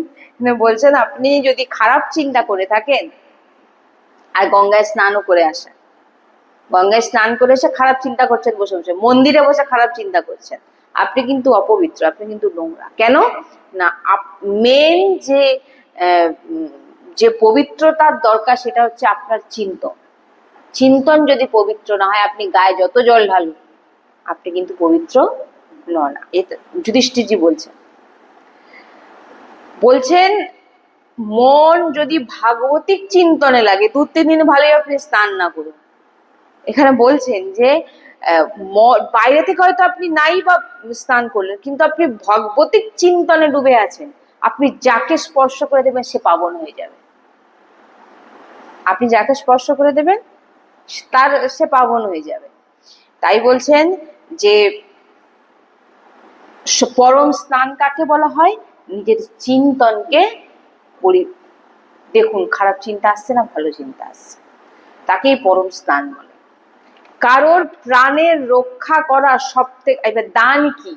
বলছেন আপনি যদি খারাপ চিন্তা করে থাকেন আর গঙ্গায় স্নানও করে আসেন, গঙ্গায় স্নান করে এসে খারাপ চিন্তা করছেন বসে বসে, মন্দিরে বসে খারাপ চিন্তা করছেন, আপনি কিন্তু অপবিত্র, আপনি কিন্তু নোংরা। কেন না, মেন যে পবিত্রতার দরকার সেটা হচ্ছে আপনার চিন্তন। চিন্তন যদি পবিত্র না হয়, আপনি গায়ে যত জল ঢালুন আপনি কিন্তু পবিত্র নন। এটা যুধিষ্ঠিরজি বলছেন মন যদি ভাগবতিক চিন্তনে লাগে 2-3 দিন ভালোই আপনি স্নান না করুন। এখানে বলছেন যে বাইরে থেকে হয়তো আপনি নাই বা স্নান করলেন, কিন্তু আপনি ভগবতিক চিন্তনে ডুবে আছেন, আপনি যাকে স্পর্শ করে দেবেন সে পাবন হয়ে যাবে। আপনি যাকে স্পর্শ করে দেবেন সে পাবন হয়ে যাবে। তাই বলছেন যে পরম স্নান কাকে বলা হয়, নিজের চিন্তনকে দেখুন, খারাপ চিন্তা আসছে না ভালো চিন্তা আসছে, তাকেই পরম স্নান বলে। কারোর প্রাণের রক্ষা করা সব থেকে, এবার দান কি,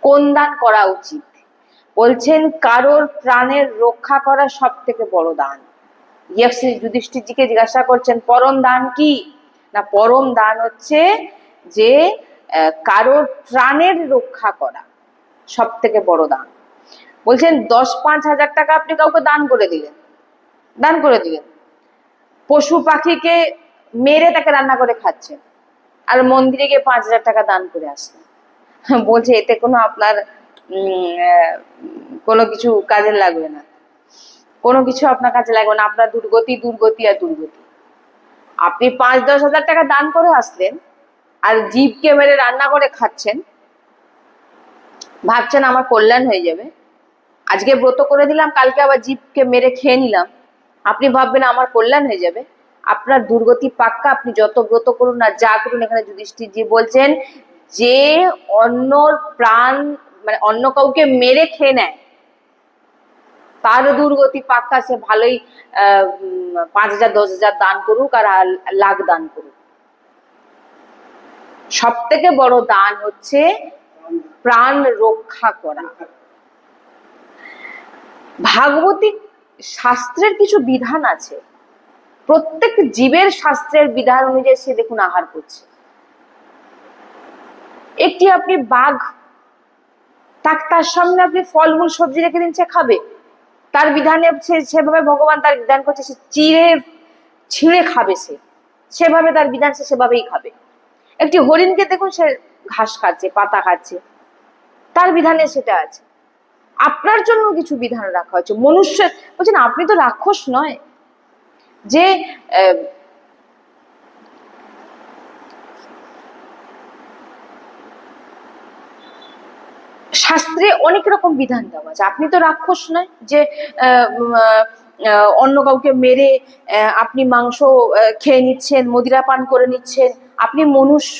কোন দান করা উচিত, বলছেন কারোর প্রাণের রক্ষা করা সব থেকে বড় দান। যক্ষ যুধিষ্ঠিরজিকে জিজ্ঞাসা করছেন পরম দান কি, না পরম দান হচ্ছে যে কারোর প্রাণের রক্ষা করা সব থেকে বড় দান। বলছেন 10-5 হাজার টাকা আপনি কাউকে দান করে দিলেন, পশু পাখিকে মেরে তাকে রান্না করে খাচ্ছেন, আর মন্দিরে গিয়ে 5,000 টাকা দান করে আসলেন, বলছে এতে কোনো আপনার কোনো কিছু কাজে লাগবে না, কোনো কিছু আপনার কাছে লাগবে না, আপনার দুর্গতি আর দুর্গতি। আপনি 5-10 হাজার টাকা দান করে আসলেন, আর জীবকে মেরে রান্না করে খাচ্ছেন, ভাবছেন আমার কল্যাণ হয়ে যাবে। আজকে ব্রত করে দিলাম, কালকে আবার জীবকে মেরে খেয়ে নিলাম, আপনি ভাববেন আমার কল্যাণ হয়ে যাবে। আপনার দুর্গতি পাক্কা। আপনি যত ব্রত করুন না যা করুন, এখানে যুধিষ্ঠিরজি বলছেন যে অন্য প্রাণ মানে অন্য কাউকে মেরে খেয়ে নেয়, তার দুর্গতি পাক্কা। সে ভালোই 5,000-10,000 দান করুক আর লাখ দান করুক। সব থেকে বড় দান হচ্ছে প্রাণ রক্ষা করা। ভাগবতিক শাস্ত্রের কিছু বিধান আছে, প্রত্যেক জীবের শাস্ত্রের বিধান অনুযায়ী সে দেখুন আহার করছে। একটি আপনি বাঘ, তার সামনে আপনি ফলমূল সবজি রেখে দিন, সে খাবে। তার বিধানে সেভাবে ভগবান তার বিধান করছে, সে ছিঁড়ে খাবে, সেভাবে তার বিধান, সে সেভাবেই খাবে। একটি হরিণকে দেখুন, সে ঘাস খাচ্ছে, পাতা খাচ্ছে, তার বিধানে সেটা আছে। আপনার জন্য কিছু বিধান রাখা হয়েছে। মনুষ্য বলছেন আপনি তো রাক্ষস নয় যে শাস্ত্রে অনেক রকম বিধান দেওয়া আছে। আপনি তো রাক্ষস নয় যে অন্য কাউকে মেরে আপনি মাংস খেয়ে নিচ্ছেন, মদিরা পান করে নিচ্ছেন। আপনি মনুষ্য,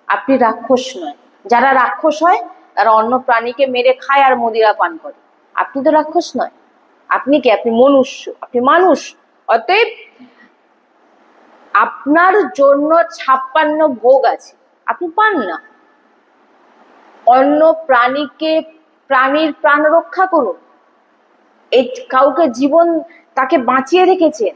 আপনি রাক্ষস নয়। যারা রাক্ষস হয় তারা অন্য প্রাণীকে মেরে খায় আর মদিরা পান করে। আপনি তো রাক্ষস নয়। আপনি কি? আপনি মনুষ্য, আপনি মানুষ। অতএব আপনার জন্য 56 ভোগ আছে, আপনি পান না। অন্য প্রাণীর প্রাণ রক্ষা করুন। এই কাউকে জীবন, তাকে বাঁচিয়ে রেখেছেন,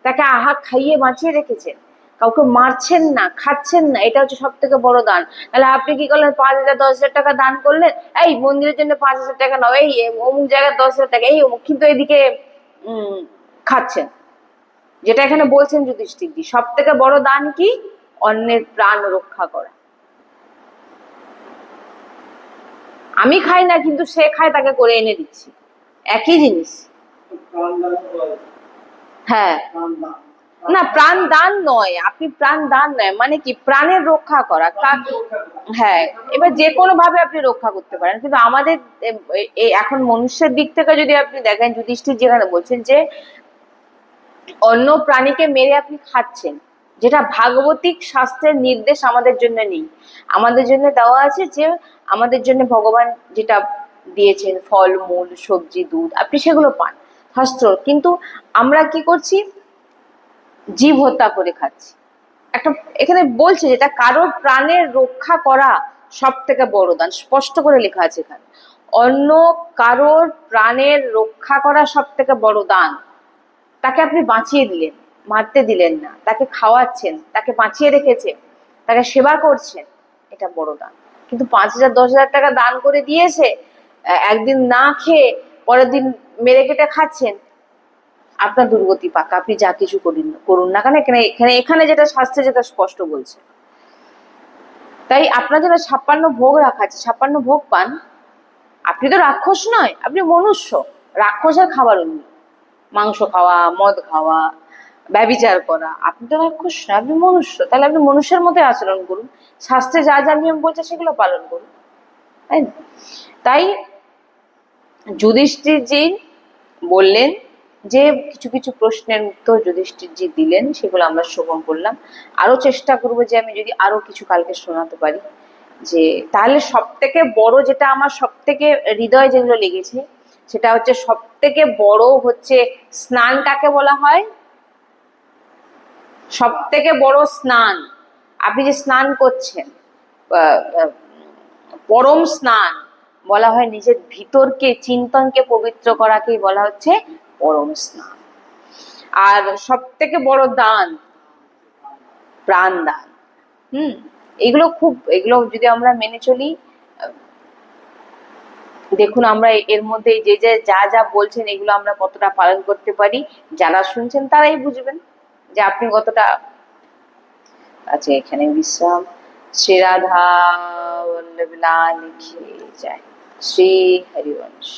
তাকে আহার খাইয়ে বাঁচিয়ে রেখেছেন, কাউকে মারছেন না, খাচ্ছেন না, এটা হচ্ছে সব থেকে বড় দান। তাহলে আপনি কি করলেন? 5,000-10,000 টাকা দান করলেন, এই মন্দিরের জন্য 5,000 টাকা নাও, এই অমুক জায়গায় 10,000 টাকা, এই অমুক, কিন্তু এদিকে খাচ্ছেন। যেটা এখানে বলছেন যুধিষ্ঠিরজি, সব থেকে বড় দান কি? অন্যের প্রাণ রক্ষা করা। আমি খাই না কিন্তু সে খায়, তাকে করে এনে দিচ্ছি, একই জিনিস। হ্যাঁ, না প্রাণ দান নয়, আপনি প্রাণ দান নয়, মানে কি প্রাণের রক্ষা করা। হ্যাঁ, এবার যে কোনো ভাবে আপনি রক্ষা করতে পারেন, কিন্তু আমাদের এখন মনুষ্যের দিক থেকে যদি আপনি দেখেন, যুধিষ্ঠির যেখানে বলছেন যে অন্য প্রাণীকে মেরে আপনি খাচ্ছেন, যেটা ভাগবতিক শাস্ত্রের নির্দেশ আমাদের জন্য নেই। আমাদের জন্য দেওয়া আছে যে আমাদের জন্য ভগবান যেটা দিয়েছেন, ফল মূল সবজি দুধ, আপনি সেগুলো পান শাস্ত্র। কিন্তু আমরা কি করছি? জীব হত্যা করে খাচ্ছি। একটা এখানে বলছে যেটা কারোর প্রাণের রক্ষা করা সব থেকে বড় দান, স্পষ্ট করে লেখা আছে এখানে। অন্য কারোর প্রাণের রক্ষা করা সব থেকে বড় দান। তাকে আপনি বাঁচিয়ে দিলেন, মারতে দিলেন না, তাকে খাওয়াচ্ছেন, তাকে বাঁচিয়ে রেখেছেন, তাকে সেবা করছেন, এটা বড় দান। কিন্তু 5,000-10,000 টাকা দান করে দিয়েছে, একদিন না খেয়ে পরের দিন মেরে কেটে খাচ্ছেন, আপনার দুর্গতি পাকা। আপনি যা কিছু করুন না কেন, এখানে যেটা শাস্ত্রে যেটা স্পষ্ট বলছে। তাই আপনার জন্য 56 ভোগ রাখা আছে, 56 ভোগ পান। আপনি তো রাক্ষস নয়, আপনি মনুষ্য। রাক্ষসের খাবার অন্য, মাংস খাওয়া, মদ খাওয়া, ব্যভিচার করা। আপনি তো রাক্ষস না, আপনি মনুষ্য। তাহলে আপনি মনুষ্যের মধ্যে আচরণ করুন, শাস্ত্রে যা যা নিয়ম বলছে সেগুলো পালন করুন, তাই না? তাই যুধিষ্ঠিরজি বললেন যে কিছু কিছু প্রশ্নের উত্তর যুধিষ্ঠিরজি দিলেন, সেগুলো আমরা শ্রবণ করলাম। আরো চেষ্টা করবো যে আমি যদি আরো কিছু কালকে শোনাতে পারি। যে তাহলে সব থেকে বড় যেটা আমার সব থেকে হৃদয় যেগুলো লেগেছে, সেটা হচ্ছে সব থেকে বড় হচ্ছে স্নান। কাকে বলা হয়? সব থেকে বড় স্নান। আপনি যে স্নান করছেন, পরম স্নান বলা হয়। নিজের ভিতরকে, চিন্তনকে পবিত্র করাকেই বলা হচ্ছে পরম স্নান। আর সব থেকে বড় দান প্রাণ দান। এগুলো যদি আমরা মেনে চলি, দেখুন আমরা এর মধ্যে যে যা যা বলছেন এগুলো আমরা কতটা পালন করতে পারি, যারা শুনছেন তারাই বুঝবেন যে আপনি কতটা। আচ্ছা, এখানে বিশ্রাম। শ্রী রাধা বল্লভ লাল কি জয়। শ্রী হরিবংশ।